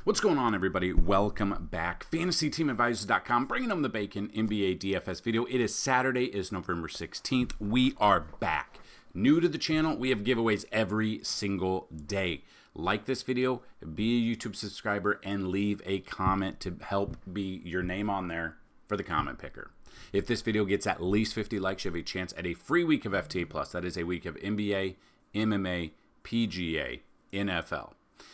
What's going on, everybody? Welcome back. FantasyTeamAdvisors.com, bringing them the bacon NBA DFS video. It is Saturday, it is November 16th. We are back. New to the channel, we have giveaways every single day. Like this video, be a YouTube subscriber, and leave a comment to help be your name on there for the comment picker. If this video gets at least 50 likes, you have a chance at a free week of FTA+. That is a week of NBA, MMA, PGA, NFL.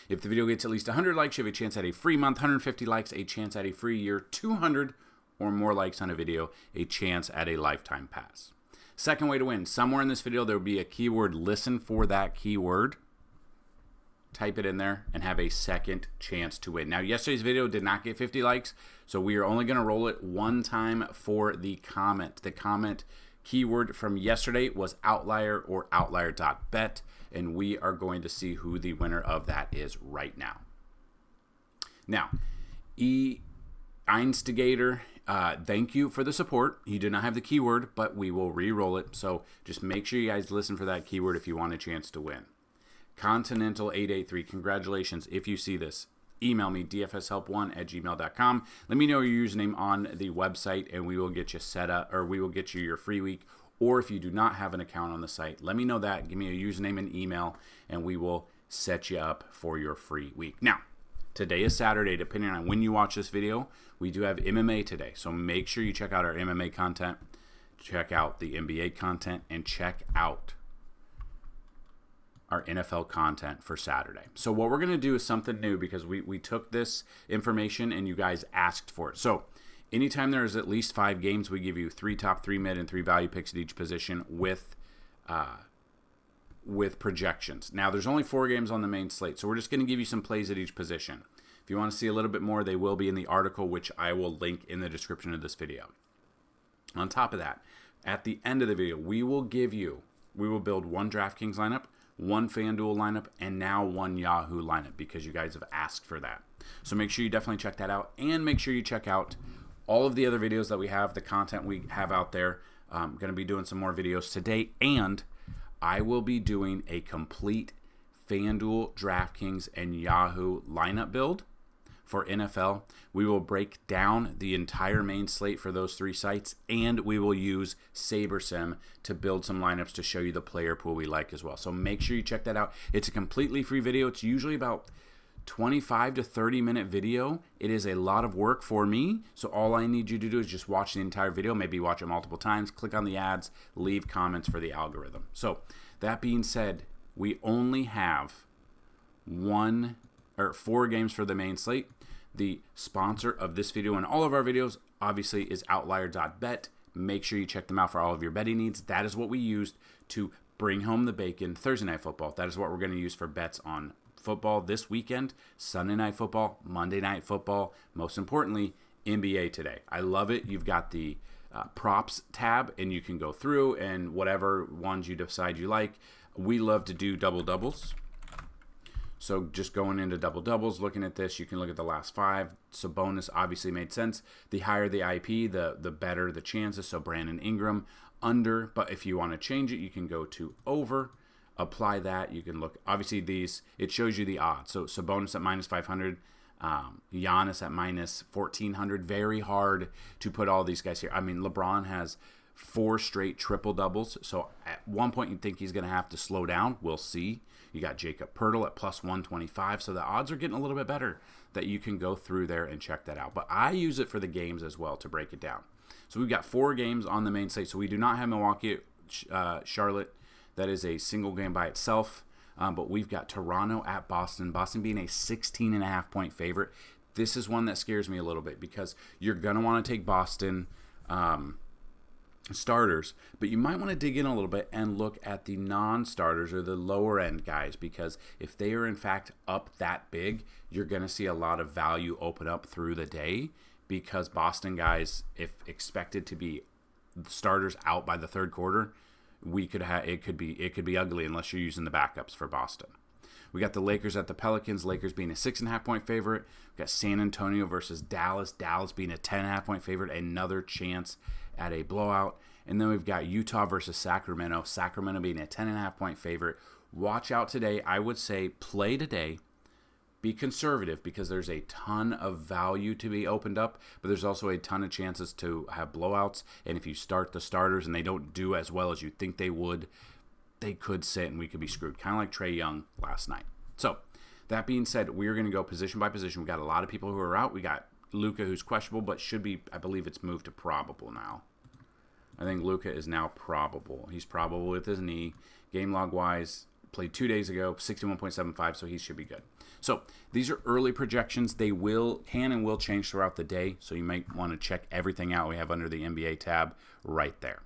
If the video gets at least 100 likes, you have a chance at a free month. 150 likes, a chance at a free year. 200 or more likes on a video, a chance at a lifetime pass. Second way to win, somewhere in this video there will be a keyword. Listen for that keyword. Type it in there and have a second chance to win. Now, yesterday's video did not get 50 likes, so we are only going to roll it one time for the comment. The comment keyword from yesterday was Outlier or Outlier.Bet, and we are going to see who the winner of that is right now. Now, Einstigator, thank you for the support. You did not have the keyword, but we will re-roll it, so just make sure you guys listen for that keyword if you want a chance to win. Continental883, congratulations. If you see this, email me, dfshelp1@gmail.com. Let me know your username on the website, and we will get you set up, or we will get you your free week. Or if you do not have an account on the site, let me know that. Give me a username and email, and we will set you up for your free week. Now, today is Saturday. Depending on when you watch this video, we do have MMA today. So make sure you check out our MMA content, check out the NBA content, and check out our NFL content for Saturday. So what we're going to do is something new, because we took this information and you guys asked for it. So anytime there is at least 5 games, we give you 3 top, 3 mid, and 3 value picks at each position with projections. Now, there's only 4 games on the main slate, so we're just going to give you some plays at each position. If you want to see a little bit more, they will be in the article, which I will link in the description of this video. On top of that, at the end of the video, we will build 1 DraftKings lineup, 1 FanDuel lineup, and now 1 Yahoo lineup, because you guys have asked for that. So make sure you definitely check that out, and make sure you check out all of the other videos that we have, the content we have out there. I'm going to be doing some more videos today, and I will be doing a complete FanDuel, DraftKings, and Yahoo lineup build for NFL. We will break down the entire main slate for those 3 sites, and we will use SaberSim to build some lineups to show you the player pool we like as well. So make sure you check that out. It's a completely free video. It's usually about 25 to 30 minute video. It is a lot of work for me, so all I need you to do is just watch the entire video, maybe watch it multiple times, click on the ads, leave comments for the algorithm. So that being said, we only have 4 games for the main slate. The sponsor of this video and all of our videos obviously is Outlier.Bet. Make sure you check them out for all of your betting needs. That is what we used to bring home the bacon Thursday Night Football. That is what we're going to use for bets on football this weekend, Sunday Night Football, Monday Night Football, most importantly, NBA today. I love it. You've got the props tab, and you can go through and whatever ones you decide you like. We love to do double-doubles. So just going into double-doubles, looking at this, you can look at the last 5. So bonus obviously made sense. The higher the IP, the better the chances. So Brandon Ingram, under. But if you want to change it, you can go to over. Apply that. You can look. Obviously, these, it shows you the odds. So bonus at -500. Giannis at -1400. Very hard to put all these guys here. I mean, LeBron has 4 straight triple-doubles. So at one point, you'd think he's going to have to slow down. We'll see. You got Jacob Poeltl at +125. So the odds are getting a little bit better that you can go through there and check that out. But I use it for the games as well to break it down. So we've got 4 games on the main slate. So we do not have Milwaukee, Charlotte. That is a single game by itself. But we've got Toronto at Boston. Boston being a 16.5-point favorite. This is one that scares me a little bit, because you're going to want to take Boston starters, but you might want to dig in a little bit and look at the non-starters or the lower end guys, because if they are in fact up that big, you're going to see a lot of value open up through the day, because Boston guys, if expected to be starters out by the 3rd quarter, it could be ugly unless you're using the backups for Boston. We got the Lakers at the Pelicans. Lakers being a 6.5-point favorite. We got San Antonio versus Dallas. Dallas being a 10.5-point favorite. Another chance at a blowout. And then we've got Utah versus Sacramento. Sacramento being a 10.5-point favorite. Watch out today. I would say play today, be conservative because there's a ton of value to be opened up, but there's also a ton of chances to have blowouts. And if you start the starters and they don't do as well as you think they would, they could sit and we could be screwed. Kind of like Trae Young last night. So that being said, we're going to go position by position. We got a lot of people who are out. We got Luka, who's questionable, but should be, I believe it's moved to probable now. I think Luka is now probable. He's probable with his knee. Game log wise, played 2 days ago, 61.75, so he should be good. So these are early projections. They can and will change throughout the day, so you might want to check everything out we have under the NBA tab right there.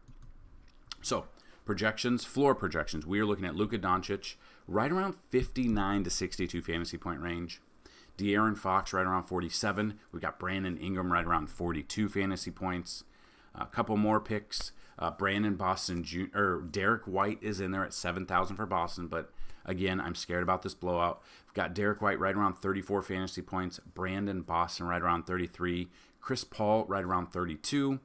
So projections, floor projections. We are looking at Luka Doncic right around 59 to 62 fantasy point range. De'Aaron Fox right around 47. We got Brandon Ingram right around 42 fantasy points. A couple more picks. Brandon Boston Jr. Derek White is in there at 7,000 for Boston, but again, I'm scared about this blowout. We've got Derek White right around 34 fantasy points. Brandon Boston right around 33. Chris Paul right around 32.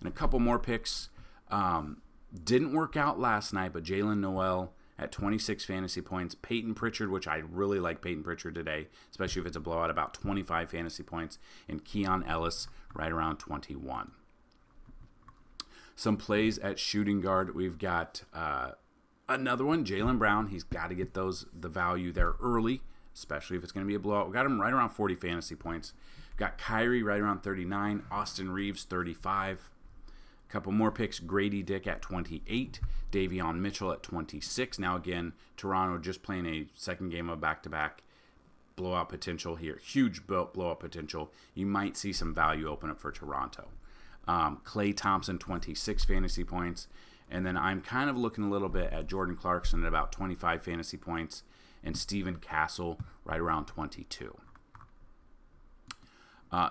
And a couple more picks. Didn't work out last night, but Jalen Noel at 26 fantasy points. Peyton Pritchard, which I really like Peyton Pritchard today, especially if it's a blowout, about 25 fantasy points. And Keon Ellis right around 21. Some plays at shooting guard. We've got another one, Jaylen Brown. He's got to get the value there early, especially if it's going to be a blowout. We got him right around 40 fantasy points. Got Kyrie right around 39. Austin Reeves, 35. A couple more picks. Grady Dick at 28. Davion Mitchell at 26. Now again, Toronto just playing a second game of back-to-back. Blowout potential here. Huge blowout potential. You might see some value open up for Toronto. Klay Thompson, 26 fantasy points. And then I'm kind of looking a little bit at Jordan Clarkson at about 25 fantasy points. And Steven Castle right around 22.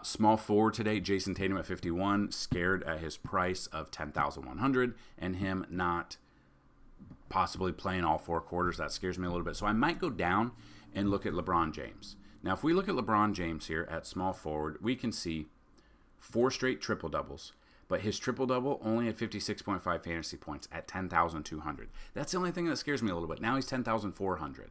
Small forward today, Jason Tatum at 51. Scared at his price of 10,100. And him not possibly playing all 4 quarters. That scares me a little bit. So I might go down and look at LeBron James. Now, if we look at LeBron James here at small forward, we can see 4 straight triple-doubles, but his triple-double only had 56.5 fantasy points at 10,200. That's the only thing that scares me a little bit. Now he's 10,400.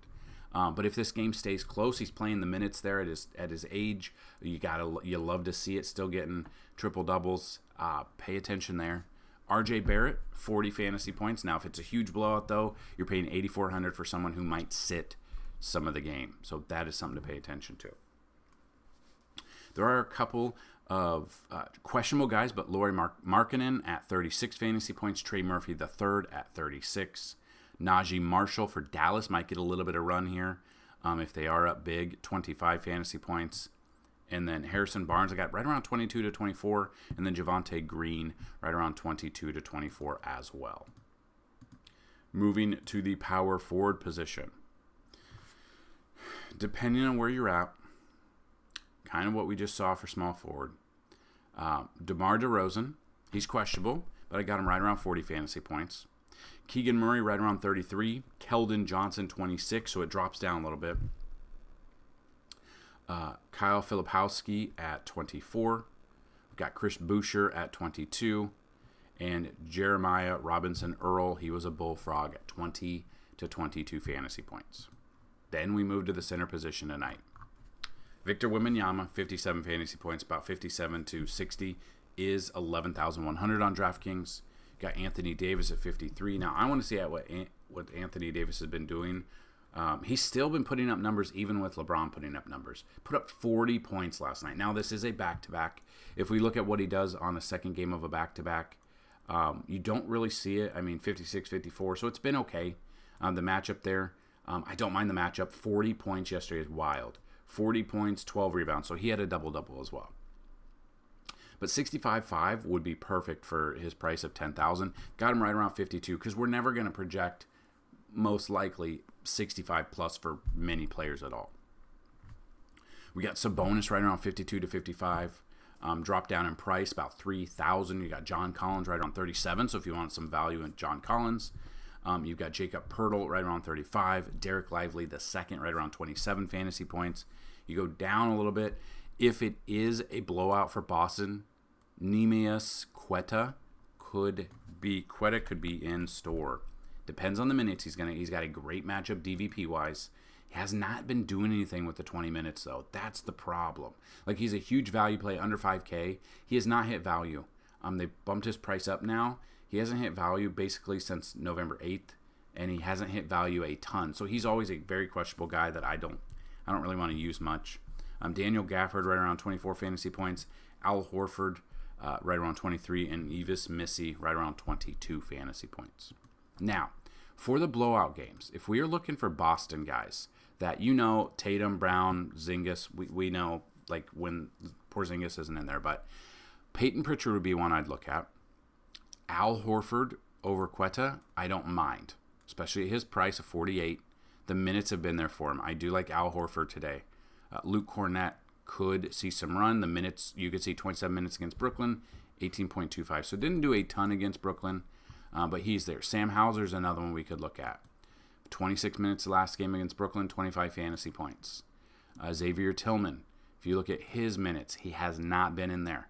But if this game stays close, he's playing the minutes there at his age. You love to see it, still getting triple-doubles. Pay attention there. RJ Barrett, 40 fantasy points. Now, if it's a huge blowout, though, you're paying 8,400 for someone who might sit some of the game. So that is something to pay attention to. There are a couple of questionable guys, but Lauri Markkanen at 36 fantasy points. Trey Murphy III at 36. Najee Marshall for Dallas might get a little bit of run here if they are up big, 25 fantasy points. And then Harrison Barnes, I got right around 22 to 24. And then Javonte Green right around 22 to 24 as well. Moving to the power forward position. Depending on where you're at, kind of what we just saw for small forward. DeMar DeRozan, he's questionable, but I got him right around 40 fantasy points. Keegan Murray right around 33. Keldon Johnson, 26, so it drops down a little bit. Kyle Filipowski at 24. We've got Chris Boucher at 22. And Jeremiah Robinson Earl, he was a bullfrog at 20 to 22 fantasy points. Then we move to the center position tonight. Victor Wembanyama, 57 fantasy points, about 57 to 60, is 11,100 on DraftKings. Got Anthony Davis at 53. Now, I want to see what Anthony Davis has been doing. He's still been putting up numbers, even with LeBron putting up numbers. Put up 40 points last night. Now, this is a back-to-back. If we look at what he does on the second game of a back-to-back, you don't really see it. I mean, 56, 54, so it's been okay. The matchup there, I don't mind the matchup. 40 points yesterday is wild. 40 points, 12 rebounds. So he had a double-double as well. But 65.5 would be perfect for his price of 10,000. Got him right around 52 because we're never going to project most likely 65 plus for many players at all. We got Sabonis right around 52 to 55. Drop down in price about 3,000. You got John Collins right around 37. So if you want some value in John Collins, you've got Jacob Poeltl right around 35. Derek Lively the second right around 27 fantasy points. You go down a little bit. If it is a blowout for Boston, Neemias Queta could be in store. Depends on the minutes he's got a great matchup DVP wise. He has not been doing anything with the 20 minutes, though. That's the problem. Like, he's a huge value play under 5K. He has not hit value. They bumped his price up now. He hasn't hit value basically since November 8th, and he hasn't hit value a ton. So he's always a very questionable guy that I don't really want to use much. Daniel Gafford right around 24 fantasy points. Al Horford right around 23, and Evis Missy right around 22 fantasy points. Now, for the blowout games, if we are looking for Boston guys that Tatum, Brown, Zingas, we know like when Porzingis isn't in there, but Peyton Pritchard would be one I'd look at. Al Horford over Quetta, I don't mind, especially at his price of 48. The minutes have been there for him. I do like Al Horford today. Luke Cornett could see some run. The minutes, you could see 27 minutes against Brooklyn, 18.25. So didn't do a ton against Brooklyn, but he's there. Sam Hauser's another one we could look at. 26 minutes the last game against Brooklyn, 25 fantasy points. Xavier Tillman, if you look at his minutes, he has not been in there.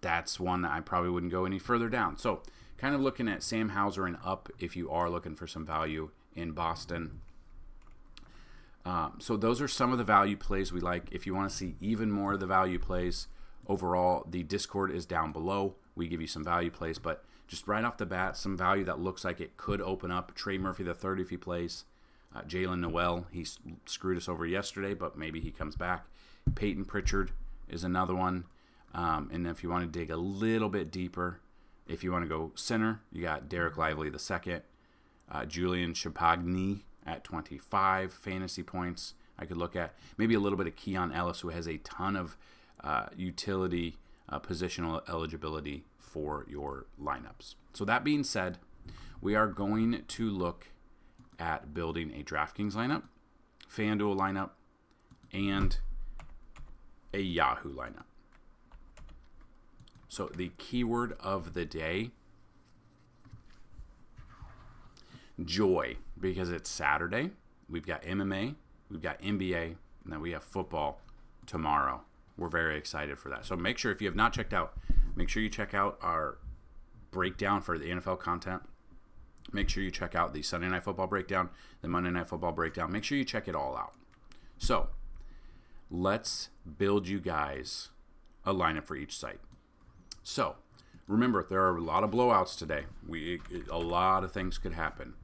That's one that I probably wouldn't go any further down. So kind of looking at Sam Hauser and up if you are looking for some value in Boston. So those are some of the value plays we like. If you want to see even more of the value plays, overall, the Discord is down below. We give you some value plays, but just right off the bat, some value that looks like it could open up. Trey Murphy III if he plays. Jalen Noel, he screwed us over yesterday, but maybe he comes back. Peyton Pritchard is another one. And if you want to dig a little bit deeper, if you want to go center, you got Derek Lively II, Julian Champagny at 25 fantasy points. I could look at maybe a little bit of Keon Ellis, who has a ton of utility positional eligibility for your lineups. So that being said, we are going to look at building a DraftKings lineup, FanDuel lineup, and a Yahoo lineup. So the keyword of the day, joy, because it's Saturday. We've got MMA, we've got NBA, and then we have football tomorrow. We're very excited for that. So make sure, if you have not checked out, make sure you check out our breakdown for the NFL content. Make sure you check out the Sunday Night Football breakdown, the Monday Night Football breakdown. Make sure you check it all out. So let's build you guys a lineup for each site. So remember, there are a lot of blowouts today. A lot of things could happen.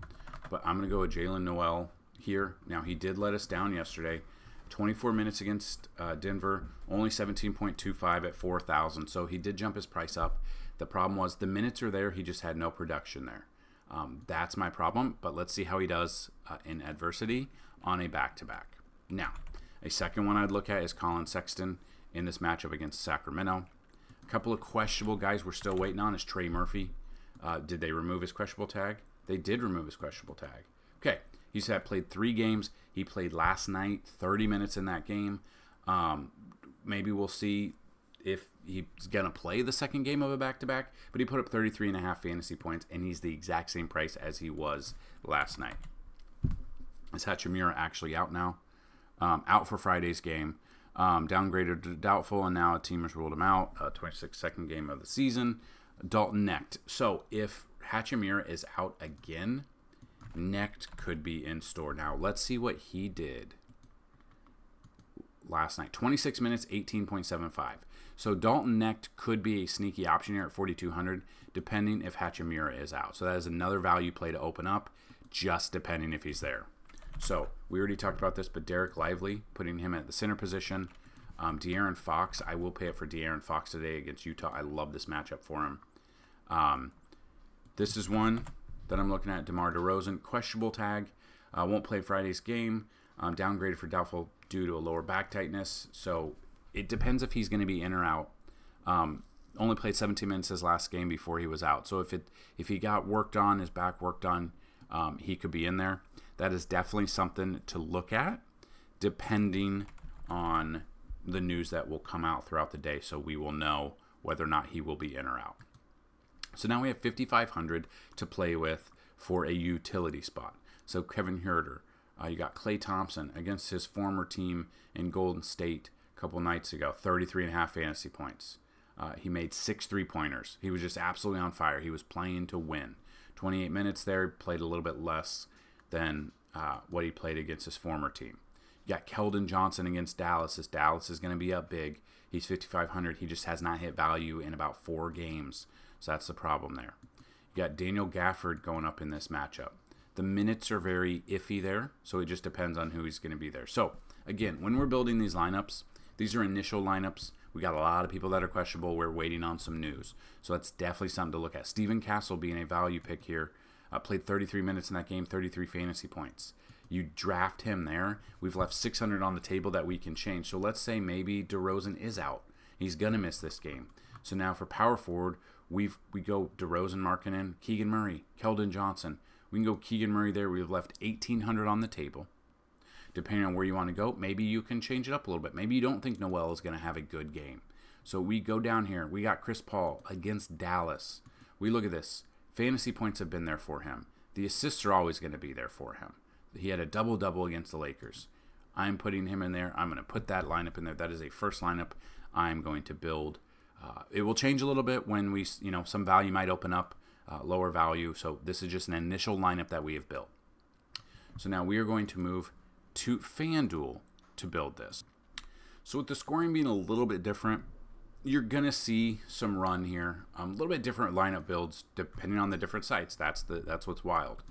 But I'm going to go with Jalen Noel here. Now, he did let us down yesterday. 24 minutes against Denver, only 17.25 at 4,000. So he did jump his price up. The problem was the minutes are there. He just had no production there. That's my problem. But let's see how he does in adversity on a back-to-back. Now, a second one I'd look at is Colin Sexton in this matchup against Sacramento. A couple of questionable guys we're still waiting on is Trey Murphy. Did they remove his questionable tag? They did remove his questionable tag. Okay, he's played 3 games. He played last night, 30 minutes in that game. Maybe we'll see if he's going to play the second game of a back-to-back, but he put up 33.5 fantasy points, and he's the exact same price as he was last night. Is Hachimura actually out now? Out for Friday's game. Downgraded to doubtful, and now a team has ruled him out. 26th second game of the season. Dalton Knecht. So if Hachimura is out again, Knecht could be in store. Now let's see what he did last night. 26 minutes, 18.75. So Dalton Knecht could be a sneaky option here at 4,200, depending if Hachimura is out. So that is another value play to open up, just depending if he's there. So we already talked about this, but Derek Lively, putting him at the center position. De'Aaron Fox, I will pay it for De'Aaron Fox today against Utah. I love this matchup for him. This is one that I'm looking at. DeMar DeRozan, questionable tag. Won't play Friday's game. Downgraded for doubtful due to a lower back tightness. So it depends if he's going to be in or out. Only played 17 minutes his last game before he was out. So if he got worked on, his back worked on, he could be in there. That is definitely something to look at, depending on the news that will come out throughout the day, so we will know whether or not he will be in or out. So now we have 5,500 to play with for a utility spot. So Kevin Huerter, you got Klay Thompson against his former team in Golden State a couple nights ago, 33.5 fantasy points. He made 6 3-pointers. He was just absolutely on fire. He was playing to win. 28 minutes there, played a little bit less than what he played against his former team. You got Keldon Johnson against Dallas. As Dallas is going to be up big. He's 5,500. He just has not hit value in about 4 games. So that's the problem there. You got Daniel Gafford going up in this matchup. The minutes are very iffy there, so it just depends on who he's going to be there. So, again, when we're building these lineups, these are initial lineups. We got a lot of people that are questionable. We're waiting on some news. So that's definitely something to look at. Stephen Castle being a value pick here. Played 33 minutes in that game, 33 fantasy points. You draft him there. We've left 600 on the table that we can change. So let's say maybe DeRozan is out. He's going to miss this game. So now for power forward, we go DeRozan, Markkanen, Keegan Murray, Keldon Johnson. We can go Keegan Murray there. We've left 1,800 on the table. Depending on where you want to go, maybe you can change it up a little bit. Maybe you don't think Noel is going to have a good game. So we go down here. We got Chris Paul against Dallas. We look at this. Fantasy points have been there for him. The assists are always going to be there for him. He had a double-double against the Lakers. I'm putting him in there. I'm going to put that lineup in there. That is a first lineup I'm going to build. It will change a little bit when we, some value might open up, lower value. So this is just an initial lineup that we have built. So now we are going to move to FanDuel to build this. So with the scoring being a little bit different, you're going to see some run here. A little bit different lineup builds depending on the different sites. That's what's wild.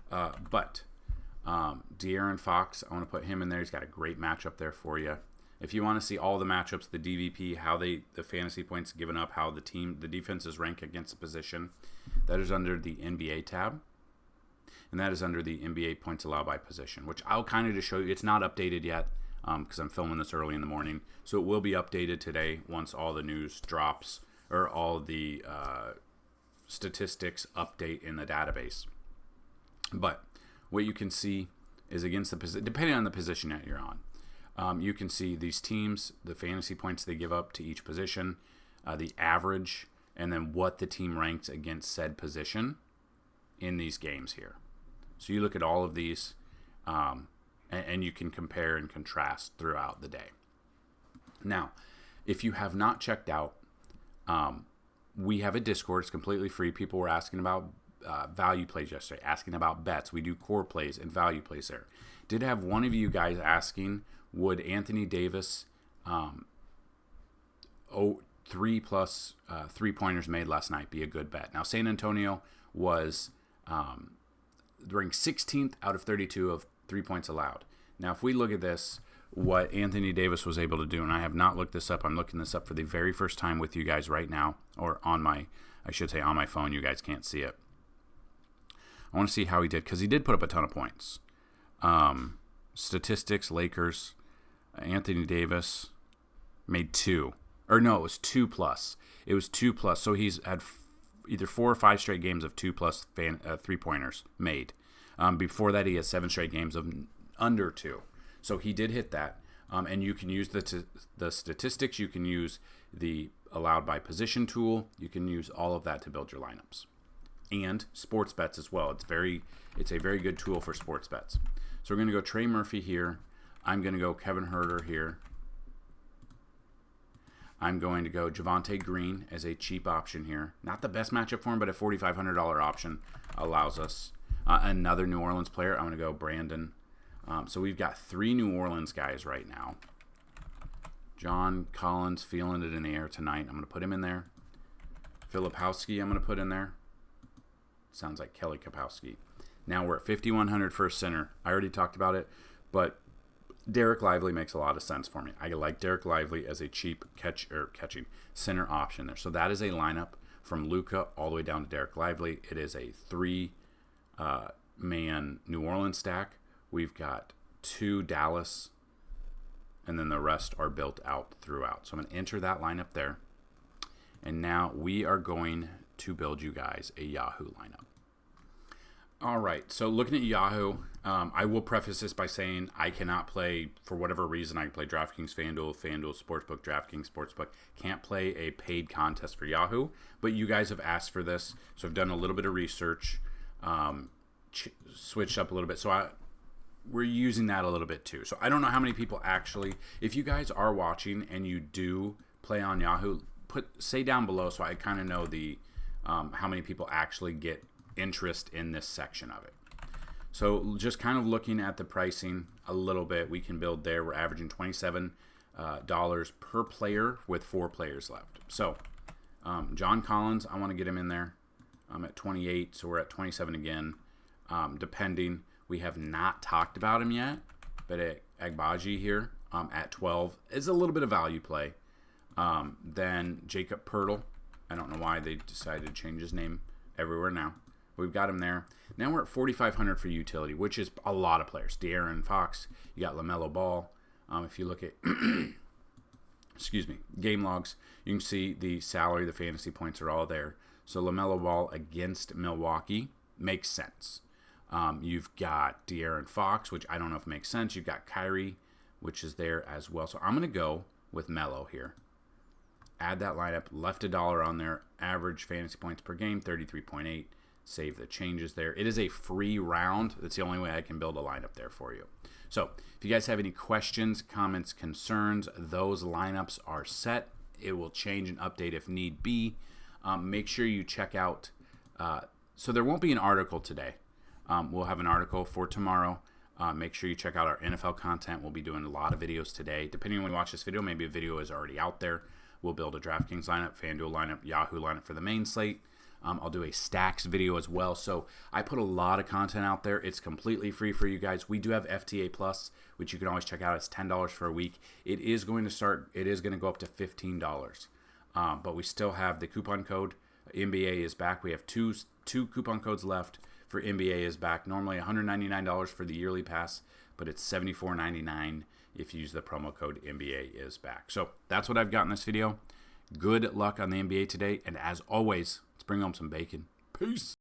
But De'Aaron Fox, I want to put him in there. He's got a great matchup there for you. If you want to see all the matchups, the DVP, how the fantasy points given up, how the defenses rank against the position, that is under the NBA tab. And that is under the NBA points allowed by position, which I'll kind of just show you. It's not updated yet because I'm filming this early in the morning. So it will be updated today once all the news drops or all the statistics update in the database. But what you can see is against the position, depending on the position that you're on, you can see these teams, the fantasy points they give up to each position, the average, and then what the team ranks against said position in these games here. So you look at all of these, and you can compare and contrast throughout the day. Now, if you have not checked out, we have a Discord. It's completely free. People were asking about value plays yesterday, asking about bets. We do core plays and value plays there. Did have one of you guys asking, would Anthony Davis 3+ 3-pointers made last night be a good bet? Now, San Antonio was ranked 16th out of 32 of 3 points allowed. Now, if we look at this, what Anthony Davis was able to do, and I have not looked this up. I'm looking this up for the very first time with you guys right now, or on my phone. You guys can't see it. I want to see how he did, because he did put up a ton of points. Statistics, Lakers, Anthony Davis made 2. Or no, it was 2+. It was 2+. So he's had either 4 or 5 straight games of 2+ 3-pointers made. Before that, he had 7 straight games of under 2. So he did hit that. And you can use the statistics. You can use the allowed by position tool. You can use all of that to build your lineups. And sports bets as well. It's a very good tool for sports bets. So we're going to go Trey Murphy here. I'm going to go Kevin Huerter here. I'm going to go Javonte Green as a cheap option here. Not the best matchup for him, but a $4,500 option allows us. Another New Orleans player, I'm going to go Brandon. So we've got 3 New Orleans guys right now. John Collins feeling it in the air tonight. I'm going to put him in there. Filipowski I'm going to put in there. Sounds like Kelly Kapowski. Now we're at 5,100 for a center. I already talked about it, but Derek Lively makes a lot of sense for me. I like Derek Lively as a cheap catching center option there. So that is a lineup from Luka all the way down to Derek Lively. It is a 3-man New Orleans stack. We've got 2 Dallas, and then the rest are built out throughout. So I'm going to enter that lineup there. And now we are going to build you guys a Yahoo lineup. All right, so looking at Yahoo, I will preface this by saying I cannot play, for whatever reason, I can play DraftKings, FanDuel, Sportsbook, DraftKings, Sportsbook. Can't play a paid contest for Yahoo, but you guys have asked for this, so I've done a little bit of research, switched up a little bit. So we're using that a little bit too. So I don't know how many people actually, if you guys are watching and you do play on Yahoo, say down below so I kind of know the how many people actually get interest in this section of it. So just kind of looking at the pricing a little bit, we can build there. We're averaging $27 per player with 4 players left. So John Collins, I want to get him in there. I'm at 28, so we're at 27 again. Depending, we have not talked about him yet, but Agbaji here at 12 is a little bit of value play. Then Jacob Pertl. I don't know why they decided to change his name everywhere now. We've got him there. Now we're at 4,500 for utility, which is a lot of players. De'Aaron Fox, you got LaMelo Ball. If you look at excuse me, game logs, you can see the salary, the fantasy points are all there. So LaMelo Ball against Milwaukee makes sense. You've got De'Aaron Fox, which I don't know if it makes sense. You've got Kyrie, which is there as well. So I'm going to go with Melo here. Add that lineup, left $1 on there. Average fantasy points per game, 33.8. Save the changes there. It is a free round. That's the only way I can build a lineup there for you. So if you guys have any questions, comments, concerns, those lineups are set. It will change and update if need be. Make sure you check out. So there won't be an article today. We'll have an article for tomorrow. Make sure you check out our NFL content. We'll be doing a lot of videos today. Depending on when you watch this video, maybe a video is already out there. We'll build a DraftKings lineup, FanDuel lineup, Yahoo lineup for the main slate. I'll do a stacks video as well. So I put a lot of content out there. It's completely free for you guys. We do have FTA Plus, which you can always check out. It's $10 for a week. It is going to go up to $15. But we still have the coupon code. NBA is back. We have two coupon codes left for NBA is back. Normally $199 for the yearly pass, but it's $74.99 if you use the promo code NBA is back. So that's what I've got in this video. Good luck on the NBA today. And as always, let's bring home some bacon. Peace.